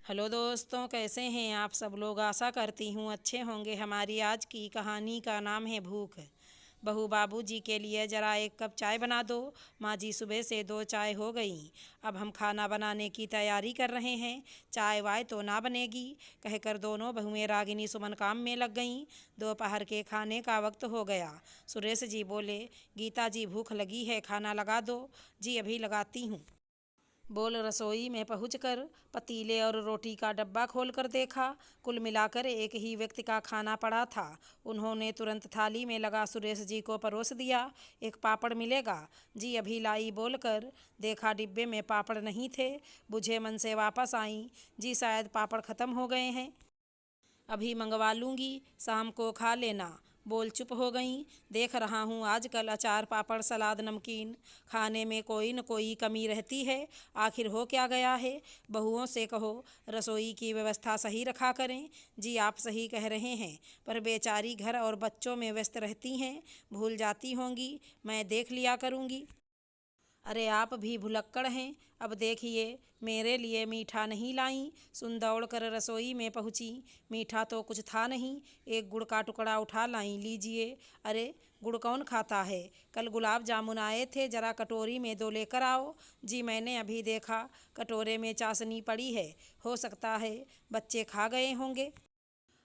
Hello दोस्तों, कैसे हैं आप सब लोग। आशा करती हूँ अच्छे होंगे। हमारी आज की कहानी का नाम है भूख। बहू बाबूजी के लिए ज़रा एक कप चाय बना दो। माँ जी सुबह से 2 चाय हो गई। अब हम खाना बनाने की तैयारी कर रहे हैं। चाय वाय तो ना बनेगी, कहकर दोनों बहुएं रागिनी सुमन काम में लग गईं। दोपहर के खाने का वक्त हो गया। सुरेश जी बोले, गीता जी भूख लगी है, खाना लगा दो। जी अभी लगाती हूँ, बोल रसोई में पहुंचकर पतीले और रोटी का डब्बा खोलकर देखा। कुल मिलाकर एक ही व्यक्ति का खाना पड़ा था। उन्होंने तुरंत थाली में लगा सुरेश जी को परोस दिया। एक पापड़ मिलेगा? जी अभी लाई, बोलकर देखा डिब्बे में पापड़ नहीं थे। बुझे मन से वापस आई। जी शायद पापड़ ख़त्म हो गए हैं, अभी मंगवा लूँगी, शाम को खा लेना, बोल चुप हो गईं। देख रहा हूँ आजकल अचार पापड़ सलाद नमकीन खाने में कोई न कोई कमी रहती है। आखिर हो क्या गया है? बहुओं से कहो रसोई की व्यवस्था सही रखा करें। जी आप सही कह रहे हैं, पर बेचारी घर और बच्चों में व्यस्त रहती हैं, भूल जाती होंगी, मैं देख लिया करूँगी। अरे आप भी भुलक्कड़ हैं। अब देखिए, मेरे लिए मीठा नहीं लाई। सुन दौड़ कर रसोई में पहुंची। मीठा तो कुछ था नहीं, एक गुड़ का टुकड़ा उठा लाई। लीजिए। अरे गुड़ कौन खाता है? कल गुलाब जामुन आए थे, ज़रा कटोरी में 2 लेकर आओ। जी मैंने अभी देखा कटोरे में चाशनी पड़ी है, हो सकता है बच्चे खा गए होंगे।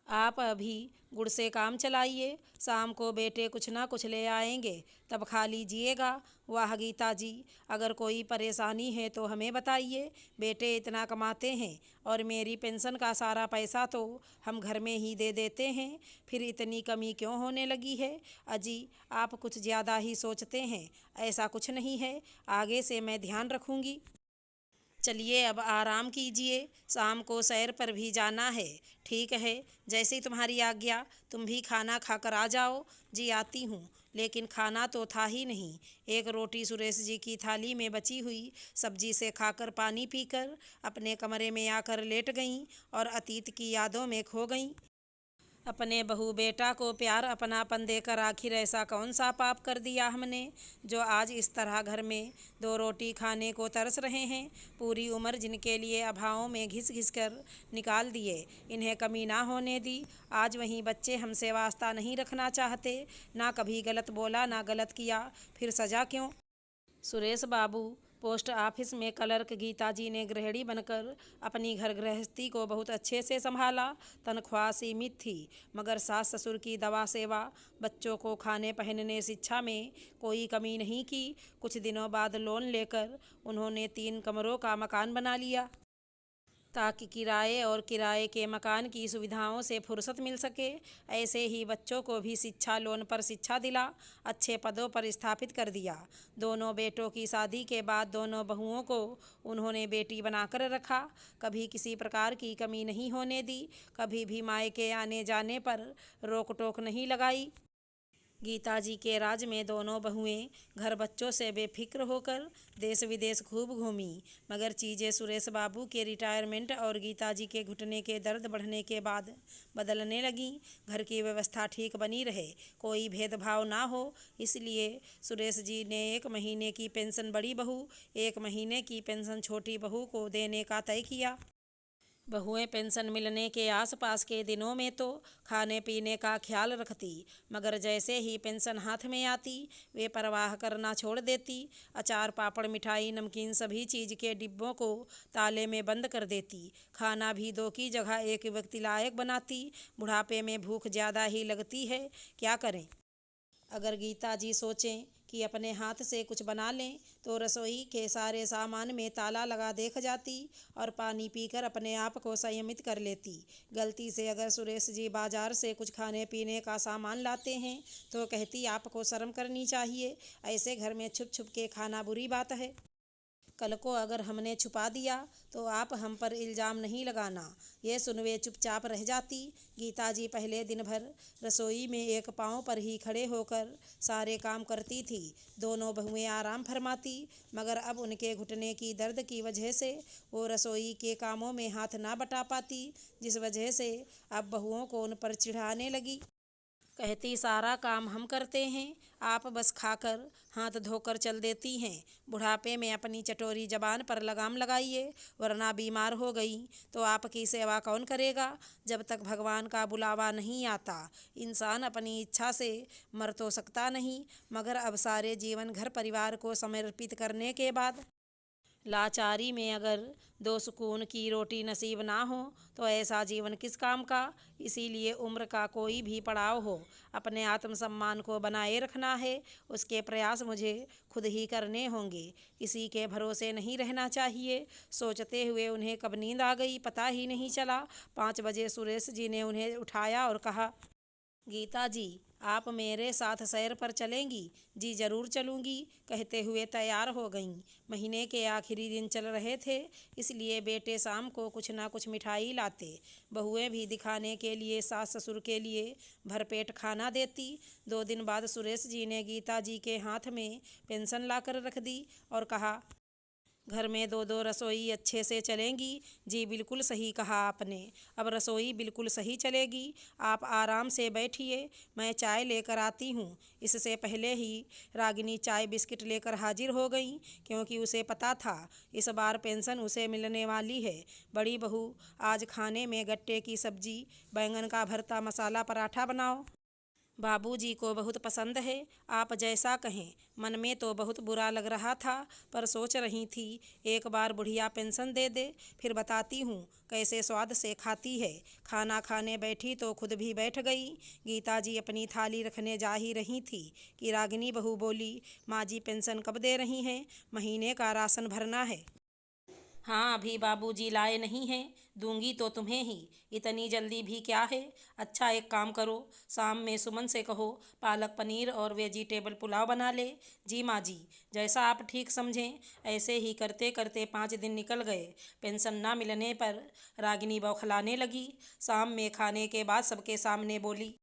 आप अभी गुड़ से काम चलाइए, शाम को बेटे कुछ ना कुछ ले आएंगे, तब खा लीजिएगा। वाह गीता जी, अगर कोई परेशानी है तो हमें बताइए। बेटे इतना कमाते हैं और मेरी पेंशन का सारा पैसा तो हम घर में ही दे देते हैं, फिर इतनी कमी क्यों होने लगी है? अजी आप कुछ ज़्यादा ही सोचते हैं। ऐसा कुछ नहीं है, आगे से मैं ध्यान रखूँगी। चलिए अब आराम कीजिए, शाम को सैर पर भी जाना है। ठीक है, जैसी तुम्हारी आज्ञा। तुम भी खाना खाकर आ जाओ। जी आती हूँ, लेकिन खाना तो था ही नहीं। एक रोटी सुरेश जी की थाली में बची हुई सब्जी से खाकर पानी पीकर अपने कमरे में आकर लेट गईं और अतीत की यादों में खो गईं। अपने बहू बेटा को प्यार अपनापन देकर आखिर ऐसा कौन सा पाप कर दिया हमने, जो आज इस तरह घर में 2 रोटी खाने को तरस रहे हैं। पूरी उम्र जिनके लिए अभावों में घिस घिस कर निकाल दिए, इन्हें कमी ना होने दी। आज वहीं बच्चे हमसे वास्ता नहीं रखना चाहते। ना कभी गलत बोला ना गलत किया, फिर सज़ा क्यों? सुरेश बाबू पोस्ट ऑफिस में क्लर्क। गीता जी ने गृहिणी बनकर अपनी घर गृहस्थी को बहुत अच्छे से संभाला। तनख्वाह सीमित थी, मगर सास ससुर की दवा सेवा, बच्चों को खाने पहनने शिक्षा में कोई कमी नहीं की। कुछ दिनों बाद लोन लेकर उन्होंने 3 कमरों का मकान बना लिया, ताकि किराए और किराए के मकान की सुविधाओं से फुर्सत मिल सके। ऐसे ही बच्चों को भी शिक्षा लोन पर शिक्षा दिला, अच्छे पदों पर स्थापित कर दिया। दोनों बेटों की शादी के बाद दोनों बहुओं को उन्होंने बेटी बनाकर रखा, कभी किसी प्रकार की कमी नहीं होने दी, कभी भी मायके आने जाने पर रोक टोक नहीं लगाई। गीता जी के राज में दोनों बहुएं घर बच्चों से बेफिक्र होकर देश विदेश खूब घूमी, मगर चीज़ें सुरेश बाबू के रिटायरमेंट और गीता जी के घुटने के दर्द बढ़ने के बाद बदलने लगीं। घर की व्यवस्था ठीक बनी रहे, कोई भेदभाव ना हो, इसलिए सुरेश जी ने 1 महीने की पेंशन बड़ी बहू, 1 महीने की पेंशन छोटी बहू को देने का तय किया। बहुएं पेंशन मिलने के आसपास के दिनों में तो खाने पीने का ख्याल रखती, मगर जैसे ही पेंशन हाथ में आती वे परवाह करना छोड़ देती। अचार पापड़ मिठाई नमकीन सभी चीज़ के डिब्बों को ताले में बंद कर देती। खाना भी 2 की जगह 1 व्यक्ति लायक बनाती। बुढ़ापे में भूख ज़्यादा ही लगती है, क्या करें? अगर गीता जी सोचें कि अपने हाथ से कुछ बना लें तो रसोई के सारे सामान में ताला लगा देख जाती और पानी पीकर अपने आप को संयमित कर लेती। गलती से अगर सुरेश जी बाजार से कुछ खाने पीने का सामान लाते हैं तो कहती आपको शर्म करनी चाहिए, ऐसे घर में छुप छुप के खाना बुरी बात है। कल को अगर हमने छुपा दिया तो आप हम पर इल्ज़ाम नहीं लगाना। ये सुन वे चुपचाप रह जाती। गीता जी पहले दिन भर रसोई में एक पाँव पर ही खड़े होकर सारे काम करती थी। दोनों बहुएं आराम फरमाती, मगर अब उनके घुटने की दर्द की वजह से वो रसोई के कामों में हाथ ना बटा पाती, जिस वजह से अब बहुओं को उन पर चिढ़ाने लगी। कहती सारा काम हम करते हैं, आप बस खाकर हाथ धोकर चल देती हैं। बुढ़ापे में अपनी चटोरी जबान पर लगाम लगाइए, वरना बीमार हो गई तो आपकी सेवा कौन करेगा। जब तक भगवान का बुलावा नहीं आता, इंसान अपनी इच्छा से मर तो सकता नहीं, मगर अब सारे जीवन घर परिवार को समर्पित करने के बाद लाचारी में अगर दो सुकून की रोटी नसीब ना हो तो ऐसा जीवन किस काम का। इसीलिए उम्र का कोई भी पड़ाव हो, अपने आत्मसम्मान को बनाए रखना है, उसके प्रयास मुझे खुद ही करने होंगे। किसी के भरोसे नहीं रहना चाहिए। सोचते हुए उन्हें कब नींद आ गई पता ही नहीं चला। 5 बजे सुरेश जी ने उन्हें उठाया और कहा, गीता जी, आप मेरे साथ सैर पर चलेंगी। जी जरूर चलूँगी, कहते हुए तैयार हो गईं। महीने के आखिरी दिन चल रहे थे, इसलिए बेटे शाम को कुछ ना कुछ मिठाई लाते। बहुएं भी दिखाने के लिए सास ससुर के लिए भरपेट खाना देती। 2 दिन बाद सुरेश जी ने गीता जी के हाथ में पेंशन लाकर रख दी और कहा, घर में 2-2 रसोई अच्छे से चलेंगी। जी बिल्कुल सही कहा आपने, अब रसोई बिल्कुल सही चलेगी। आप आराम से बैठिए, मैं चाय लेकर आती हूँ। इससे पहले ही रागिनी चाय बिस्किट लेकर हाजिर हो गई, क्योंकि उसे पता था इस बार पेंशन उसे मिलने वाली है। बड़ी बहू, आज खाने में गट्टे की सब्जी, बैंगन का भरता, मसाला पराठा बनाओ। बाबूजी को बहुत पसंद है, आप जैसा कहें। मन में तो बहुत बुरा लग रहा था, पर सोच रही थी एक बार बुढ़िया पेंशन दे दे, फिर बताती हूँ कैसे स्वाद से खाती है। खाना खाने बैठी तो खुद भी बैठ गई। गीता जी अपनी थाली रखने जा ही रही थी कि रागिनी बहू बोली, माँ जी पेंशन कब दे रही हैं? महीने का राशन भरना है। हाँ, अभी बाबूजी लाए नहीं हैं, दूंगी तो तुम्हें ही, इतनी जल्दी भी क्या है। अच्छा एक काम करो, शाम में सुमन से कहो पालक पनीर और वेजिटेबल पुलाव बना ले। जी माँ जी, जैसा आप ठीक समझें। ऐसे ही करते करते 5 दिन निकल गए। पेंशन ना मिलने पर रागिनी बौखलाने लगी। शाम में खाने के बाद सबके सामने बोली,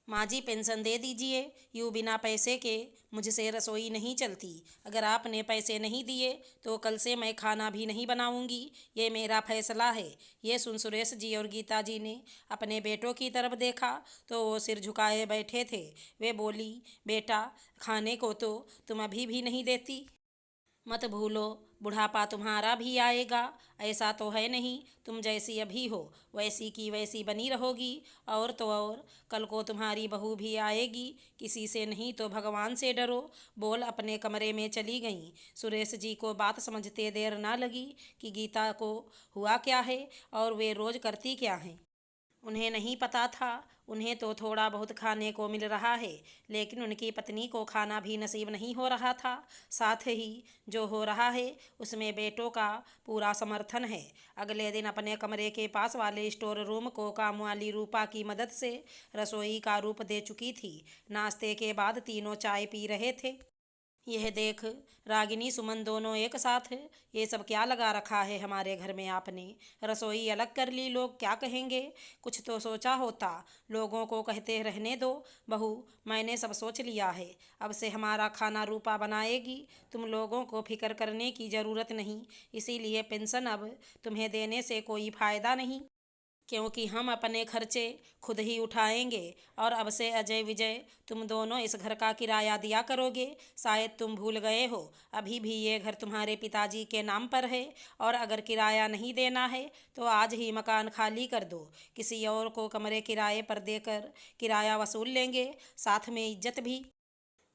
माँ जी पेंशन दे दीजिए, यूँ बिना पैसे के मुझसे रसोई नहीं चलती। अगर आपने पैसे नहीं दिए तो कल से मैं खाना भी नहीं बनाऊंगी, ये मेरा फैसला है। ये सुन सुरेश जी और गीता जी ने अपने बेटों की तरफ देखा तो वो सिर झुकाए बैठे थे। वे बोली, बेटा, खाने को तो तुम अभी भी नहीं देती। मत भूलो, बुढ़ापा तुम्हारा भी आएगा। ऐसा तो है नहीं तुम जैसी अभी हो वैसी की वैसी बनी रहोगी। और तो और, कल को तुम्हारी बहू भी आएगी। किसी से नहीं तो भगवान से डरो। बोल अपने कमरे में चली गईं। सुरेश जी को बात समझते देर ना लगी कि गीता को हुआ क्या है और वे रोज़ करती क्या हैं। उन्हें नहीं पता था, उन्हें तो थोड़ा बहुत खाने को मिल रहा है, लेकिन उनकी पत्नी को खाना भी नसीब नहीं हो रहा था। साथ ही जो हो रहा है उसमें बेटों का पूरा समर्थन है। अगले दिन अपने कमरे के पास वाले स्टोर रूम को काम वाली रूपा की मदद से रसोई का रूप दे चुकी थी। नाश्ते के बाद तीनों चाय पी रहे थे। यह देख रागिनी सुमन दोनों एक साथ, ये सब क्या लगा रखा है हमारे घर में आपने? रसोई अलग कर ली, लोग क्या कहेंगे? कुछ तो सोचा होता। लोगों को कहते रहने दो। बहू, मैंने सब सोच लिया है, अब से हमारा खाना रूपा बनाएगी। तुम लोगों को फिक्र करने की ज़रूरत नहीं। इसीलिए पेंशन अब तुम्हें देने से कोई फ़ायदा नहीं, क्योंकि हम अपने खर्चे खुद ही उठाएंगे। और अब से अजय विजय तुम दोनों इस घर का किराया दिया करोगे। शायद तुम भूल गए हो, अभी भी ये घर तुम्हारे पिताजी के नाम पर है। और अगर किराया नहीं देना है तो आज ही मकान खाली कर दो। किसी और को कमरे किराए पर देकर किराया वसूल लेंगे, साथ में इज्जत भी।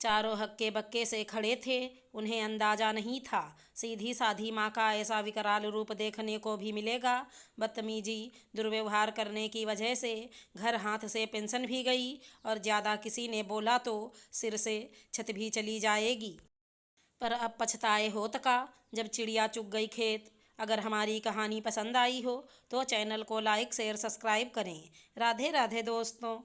चारों हक्के बक्के से खड़े थे, उन्हें अंदाजा नहीं था सीधी साधी माँ का ऐसा विकराल रूप देखने को भी मिलेगा। बदतमीजी, दुर्व्यवहार करने की वजह से घर हाथ से पेंशन भी गई, और ज़्यादा किसी ने बोला तो सिर से छत भी चली जाएगी। पर अब पछताए होत का, जब चिड़िया चुग गई खेत। अगर हमारी कहानी पसंद आई हो तो चैनल को लाइक शेयर सब्सक्राइब करें। राधे राधे दोस्तों।